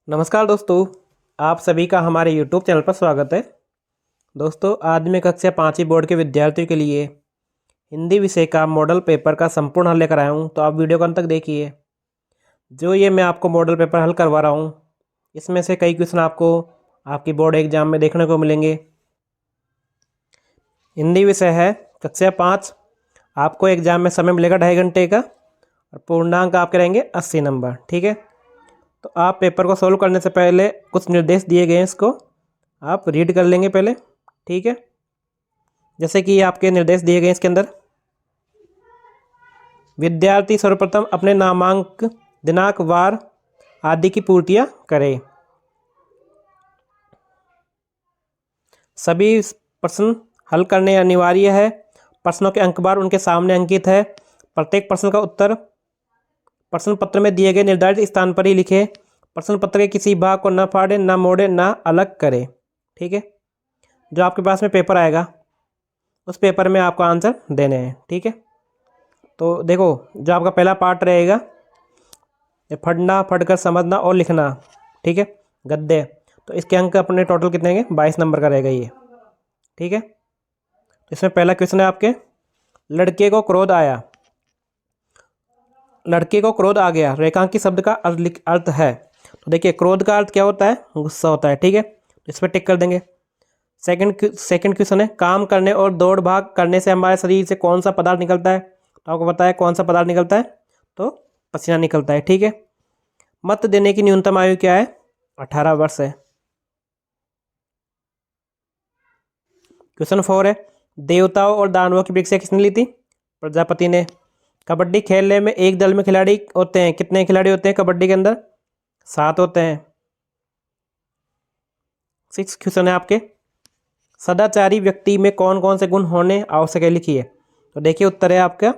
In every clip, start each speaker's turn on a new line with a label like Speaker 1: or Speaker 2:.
Speaker 1: नमस्कार दोस्तों, आप सभी का हमारे YouTube चैनल पर स्वागत है। दोस्तों, आज मैं कक्षा 5वीं बोर्ड के विद्यार्थियों के लिए हिंदी विषय का मॉडल पेपर का संपूर्ण हल लेकर आया हूँ। तो आप वीडियो को अंत तक देखिए। जो ये मैं आपको मॉडल पेपर हल करवा रहा हूँ, इसमें से कई क्वेश्चन आपको आपकी बोर्ड एग्जाम में देखने को मिलेंगे। हिंदी विषय है कक्षा 5। आपको एग्जाम में समय मिलेगा 2.5 घंटे का और पूर्णांक आपके रहेंगे 80 नंबर। ठीक है, तो आप पेपर को सॉल्व करने से पहले कुछ निर्देश दिए गए हैं, इसको आप रीड कर लेंगे पहले। ठीक है, जैसे कि आपके निर्देश दिए गए हैं इसके अंदर। विद्यार्थी सर्वप्रथम अपने नामांक, दिनांक, वार आदि की पूर्तियां करें। सभी प्रश्न हल करने अनिवार्य है। प्रश्नों के अंकबार उनके सामने अंकित है। प्रत्येक प्रश्न का उत्तर प्रश्न पत्र में दिए गए निर्धारित स्थान पर ही लिखे। प्रश्न पत्र के किसी भाग को न फाड़े, न मोड़े, न अलग करें। ठीक है, जो आपके पास में पेपर आएगा उस पेपर में आपको आंसर देने हैं। ठीक है, तो देखो, जो आपका पहला पार्ट रहेगा पढ़ना, पढ़कर समझना और लिखना। ठीक है, गद्य, तो इसके अंक अपने टोटल कितने हैं? 22 नंबर का रहेगा ये। ठीक है, इसमें पहला क्वेश्चन है आपके, लड़के को क्रोध आया। लड़के को क्रोध आ गया, रेखांकित शब्द का अर्थ है। तो देखिए, क्रोध का अर्थ क्या होता है? गुस्सा होता है। ठीक है, इस पर टिक कर देंगे। सेकंड क्वेश्चन है, काम करने और दौड़ भाग करने से हमारे शरीर से कौन सा पदार्थ निकलता है? तो आपको पता है कौन सा पदार्थ निकलता है, तो पसीना निकलता है। ठीक है, मत देने की न्यूनतम आयु क्या है? 18 वर्ष है। क्वेश्चन 4 है, देवताओं और दानवों की परीक्षा किसने ली थी? प्रजापति ने। कबड्डी खेलने में एक दल में खिलाड़ी होते हैं, कितने खिलाड़ी होते हैं कबड्डी के अंदर? 7 होते हैं। 6 क्वेश्चन है आपके, सदाचारी व्यक्ति में कौन कौन से गुण होने आवश्यक है? लिखिए। तो देखिए, उत्तर है आपका,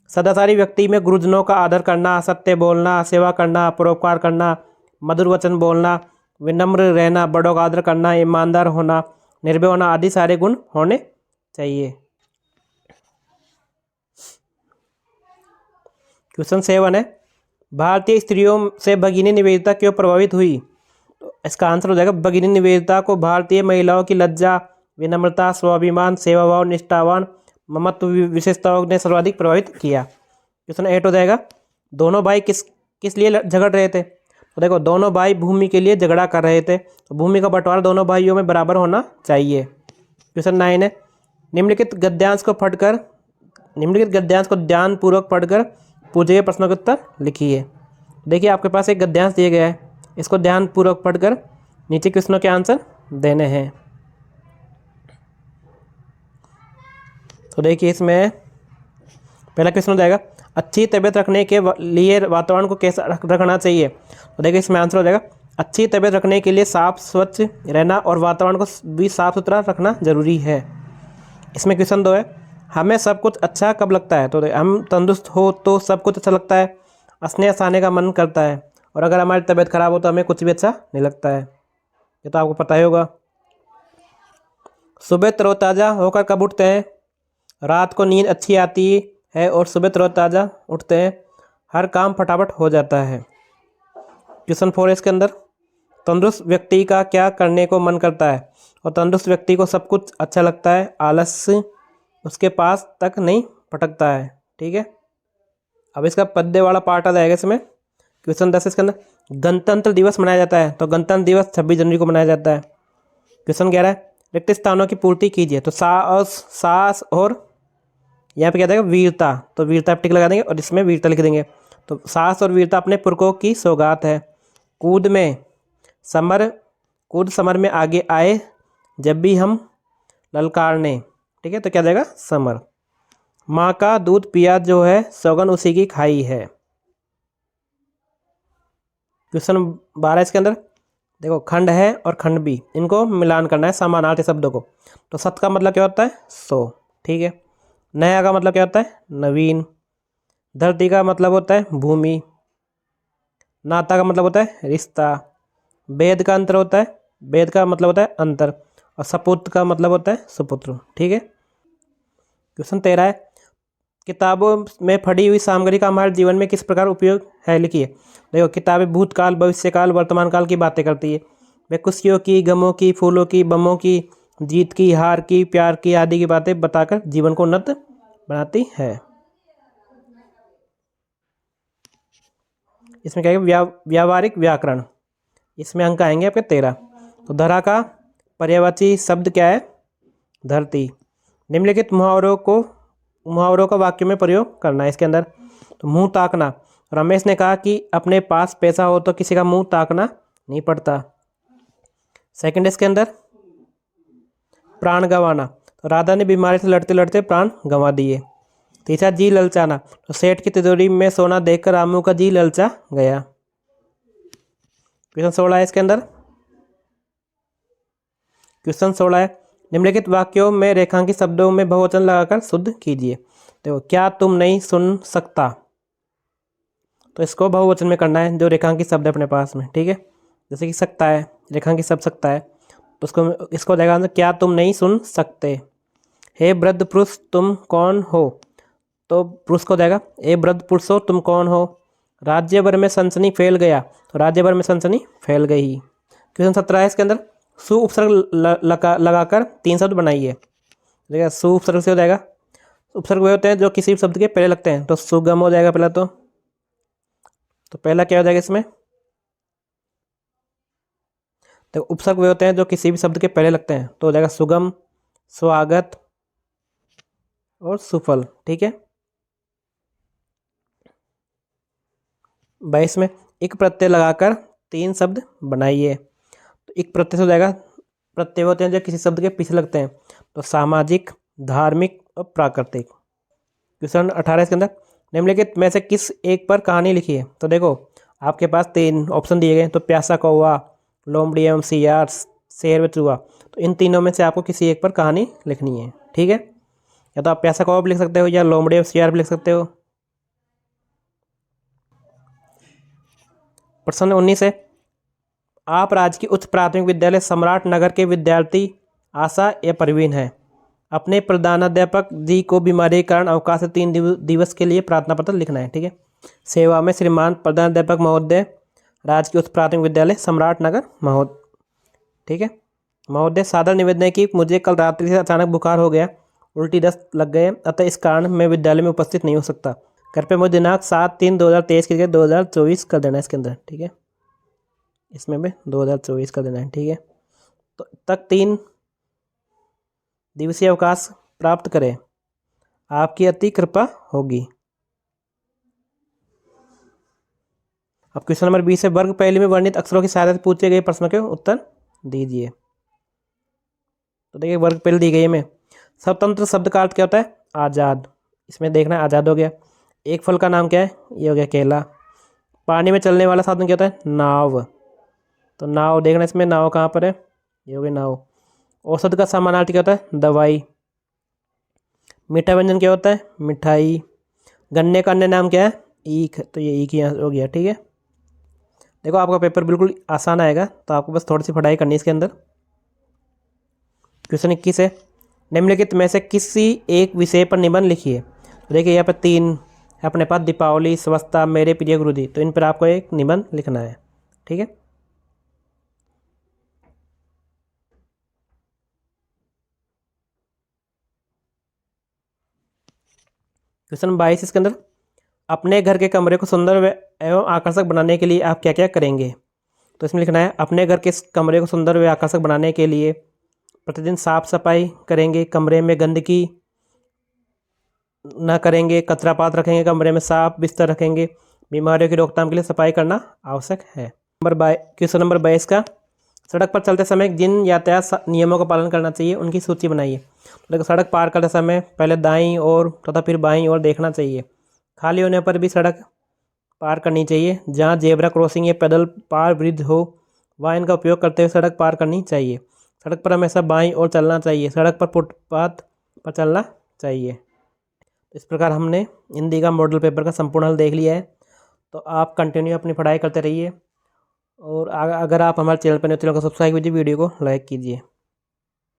Speaker 1: सदाचारी व्यक्ति में गुरुजनों का आदर करना, सत्य बोलना, सेवा करना, परोपकार करना, मधुर वचन बोलना, विनम्र रहना, बड़ों का आदर करना, ईमानदार होना, निर्भय होना आदि सारे गुण होने चाहिए। क्वेश्चन 7 है, भारतीय स्त्रियों से भगिनी निवेदिता क्यों प्रभावित हुई? तो इसका आंसर हो जाएगा, भगिनी निवेदिता को भारतीय महिलाओं की लज्जा, विनम्रता, स्वाभिमान, सेवाभाव, निष्ठावान, ममत्व विशेषताओं ने सर्वाधिक प्रभावित किया। क्वेश्चन 8 हो जाएगा, दोनों भाई किस लिए झगड़ रहे थे? तो देखो, दोनों भाई भूमि के लिए झगड़ा कर रहे थे। तो भूमि का बंटवारा दोनों भाइयों में बराबर होना चाहिए। क्वेश्चन 9 है, निम्नलिखित गद्यांश को ध्यानपूर्वक पढ़कर पूछे गए प्रश्नों के उत्तर लिखिए। देखिए, आपके पास एक गद्यांश दिया गया है, इसको ध्यानपूर्वक पढ़कर नीचे क्वेश्चनों के आंसर देने हैं। तो देखिए, इसमें पहला क्वेश्चन हो जाएगा, अच्छी तबीयत रखने के लिए वातावरण को कैसा रखना चाहिए? तो देखिए, इसमें आंसर हो जाएगा, अच्छी तबीयत रखने के लिए साफ स्वच्छ रहना और वातावरण को भी साफ सुथरा रखना जरूरी है। इसमें क्वेश्चन 2 है, हमें सब कुछ अच्छा कब लगता है? तो हम तंदुरुस्त हो तो सब कुछ अच्छा लगता है, हंसने हंसाने का मन करता है, और अगर हमारी तबीयत खराब हो तो हमें कुछ भी अच्छा नहीं लगता है। ये तो आपको पता ही होगा। सुबह तरोताज़ा होकर कब उठते हैं? रात को नींद अच्छी आती है और सुबह तरोताज़ा उठते हैं, हर काम फटाफट हो जाता है। क्वेश्चन 4 है इसके अंदर, तंदुरुस्त व्यक्ति का क्या करने को मन करता है? और तंदुरुस्त व्यक्ति को सब कुछ अच्छा लगता है, आलस्य उसके पास तक नहीं भटकता है। ठीक है, अब इसका पद्य वाला पार्ट आ जाएगा इसमें। क्वेश्चन 10 इसके अंदर, गणतंत्र दिवस मनाया जाता है? तो गणतंत्र दिवस 26 जनवरी को मनाया जाता है। क्वेश्चन 11 है, रिक्त स्थानों की पूर्ति कीजिए। तो साहस और यहाँ पे क्या देगा? वीरता। तो वीरता टिक लगा देंगे और इसमें वीरता लिख देंगे। तो साहस और वीरता अपने पुरखों की सौगात है। कूद समर में आगे आए जब भी हम ललकारने। ठीक है, तो क्या देगा? समर। माँ का दूध पिया जो है, सौगन उसी की खाई है। क्वेश्चन 12 इसके अंदर, देखो, खंड है और खंड भी, इनको मिलान करना है समानार्थी शब्दों को। तो सत का मतलब क्या होता है? 100। ठीक है, नया का मतलब क्या होता है? नवीन। धरती का मतलब होता है भूमि। नाता का मतलब होता है रिश्ता। वेद का अंतर होता है, वेद का मतलब होता है अंतर, और सपुत्र का मतलब होता है सुपुत्र। ठीक है, क्वेश्चन 13 है, किताबों में पढ़ी हुई सामग्री का हमारे जीवन में किस प्रकार उपयोग है, लिखिए। देखो, किताबें भूतकाल, भविष्यकाल, वर्तमान काल की बातें करती है। वे खुशियों की, गमों की, फूलों की, बमों की, जीत की, हार की, प्यार की आदि की बातें बताकर जीवन को उन्नत बनाती है। इसमें क्या है, व्यावहारिक व्याकरण। इसमें अंक आएंगे आपके 13। तो धरा का पर्यायवाची शब्द क्या है, धरती। निम्नलिखित मुहावरों का वाक्यों में प्रयोग करना है इसके अंदर। तो मुंह ताकना, रमेश ने कहा कि अपने पास पैसा हो तो किसी का मुंह ताकना नहीं पड़ता। सेकंड इसके अंदर प्राण गंवाना, तो राधा ने बीमारी से लड़ते लड़ते प्राण गंवा दिए। तीसरा जी ललचाना, तो सेठ की तिजोरी में सोना देखकर रामू का जी ललचा गया। क्वेश्चन 16 है इसके अंदर। क्वेश्चन 16 है, निम्नलिखित वाक्यों में रेखांकित शब्दों में बहुवचन लगाकर शुद्ध कीजिए। देखो, क्या तुम नहीं सुन सकता, तो इसको बहुवचन में करना है जो रेखांकित शब्द है अपने पास में, ठीक है। जैसे कि सकता है, रेखांकित शब्द सकता है, तो इसको देगा आंसर क्या तुम नहीं सुन सकते। हे वृद्ध पुरुष तुम कौन हो, तो पुरुष को देगा हे वृद्ध पुरुष हो तुम कौन हो। राज्य भर में सनसनी फैल गया, तो राज्य भर में सनसनी फैल गई। क्वेश्चन 17 है इसके अंदर, सु उपसर्ग लगाकर 3 शब्द बनाइए। देखिए, सु उपसर्ग से हो जाएगा, उपसर्ग वे होते हैं जो किसी भी शब्द के पहले लगते हैं, तो सुगम हो जाएगा पहला। तो पहला क्या हो जाएगा इसमें, तो उपसर्ग वे होते हैं जो किसी भी शब्द के पहले लगते हैं, तो हो जाएगा सुगम, स्वागत और सुफल, ठीक है। 22 में एक प्रत्यय लगाकर 3 शब्द बनाइए। तो एक प्रत्यय से हो जाएगा, प्रत्यय होते हैं जो किसी शब्द के पीछे लगते हैं, तो सामाजिक, धार्मिक और प्राकृतिक। क्वेश्चन 18 इसके अंदर, निम्नलिखित में से किस एक पर कहानी लिखी है। तो देखो, आपके पास 3 ऑप्शन दिए गए, तो प्यासा कौवा, लोमड़ी एवं सियार, शेर व चूहा। तो इन तीनों में से आपको किसी एक पर कहानी लिखनी है, ठीक है। या तो आप प्यासा कौवा भी लिख सकते हो या लोमड़ी एवं सियार भी लिख सकते हो। प्रश्न 19 है, आप राज्य की उच्च प्राथमिक विद्यालय सम्राट नगर के विद्यार्थी आशा या परवीन हैं। अपने प्रधानाध्यापक जी को बीमारी के कारण अवकाश से 3 दिवस के लिए प्रार्थना पत्र लिखना है, ठीक है। सेवा में श्रीमान प्रधानाध्यापक महोदय, राज्य की उच्च प्राथमिक विद्यालय सम्राट नगर महोदय, ठीक है। महोदय, साधारण निवेदन है कि मुझे कल रात्रि से अचानक बुखार हो गया, उल्टी दस्त लग गए, अतः इस कारण मैं विद्यालय में उपस्थित नहीं हो सकता। कृपया मुझे दिनांक 7/3/2023 की जगह 2024 कर देना है इसके अंदर, ठीक है। इसमें भी 2024 कर देना है, ठीक है। तो तक 3 दिवसीय अवकाश प्राप्त करें, आपकी अति कृपा होगी। अब क्वेश्चन नंबर 20 है, वर्ग पहले में वर्णित अक्षरों की सहायता से पूछे गए प्रश्नों के उत्तर दीजिए। तो देखिए, वर्ग पहले दी गई है में स्वतंत्र शब्द का अर्थ क्या होता है, आज़ाद। इसमें देखना है आज़ाद हो गया। एक फल का नाम क्या है, ये हो गया केला। पानी में चलने वाला साधन क्या होता है, नाव। तो नाव देखना, इसमें नाव कहाँ पर है, ये हो गई नाव। औषध का समानार्थी क्या होता है, दवाई। मीठा व्यंजन क्या होता है, मिठाई। गन्ने का अन्य नाम क्या है, ईख। तो ये ईख यहाँ हो गया, ठीक है। देखो, आपका पेपर बिल्कुल आसान आएगा, तो आपको बस थोड़ी सी पढ़ाई करनी है इसके अंदर। क्वेश्चन 21 है, निम्नलिखित में से किसी एक विषय पर निबंध लिखिए। तो देखिए, यहाँ पर 3 अपने पास, दीपावली, स्वच्छता, मेरे प्रिय गुरुजी। तो इन पर आपको एक निबंध लिखना है, ठीक है। क्वेश्चन 22 इसके अंदर, अपने घर के कमरे को सुंदर एवं आकर्षक बनाने के लिए आप क्या क्या करेंगे। तो इसमें लिखना है, अपने घर के कमरे को सुंदर व आकर्षक बनाने के लिए प्रतिदिन साफ सफाई करेंगे, कमरे में गंदगी न करेंगे, कचरा पात रखेंगे, कमरे में साफ बिस्तर रखेंगे, बीमारियों की रोकथाम के लिए सफाई करना आवश्यक है। क्वेश्चन नंबर 22 का, सड़क पर चलते समय जिन यातायात नियमों का पालन करना चाहिए उनकी सूची बनाइए। देखो, सड़क पार करते समय पहले दाईं ओर तथा फिर बाईं ओर देखना चाहिए। खाली होने पर भी सड़क पार करनी चाहिए। जहाँ जेब्रा क्रॉसिंग या पैदल पार ब्रिज हो वहाँ इनका उपयोग करते हुए सड़क पार करनी चाहिए। सड़क पर हमेशा बाईं ओर चलना चाहिए। सड़क पर फुटपाथ पर चलना चाहिए। इस प्रकार हमने हिंदी का मॉडल पेपर का संपूर्ण हल देख लिया है। तो आप कंटिन्यू अपनी पढ़ाई करते रहिए, और अगर आप हमारे चैनल पर नए हो, चैनल को सब्सक्राइब कीजिए, वीडियो को लाइक कीजिए।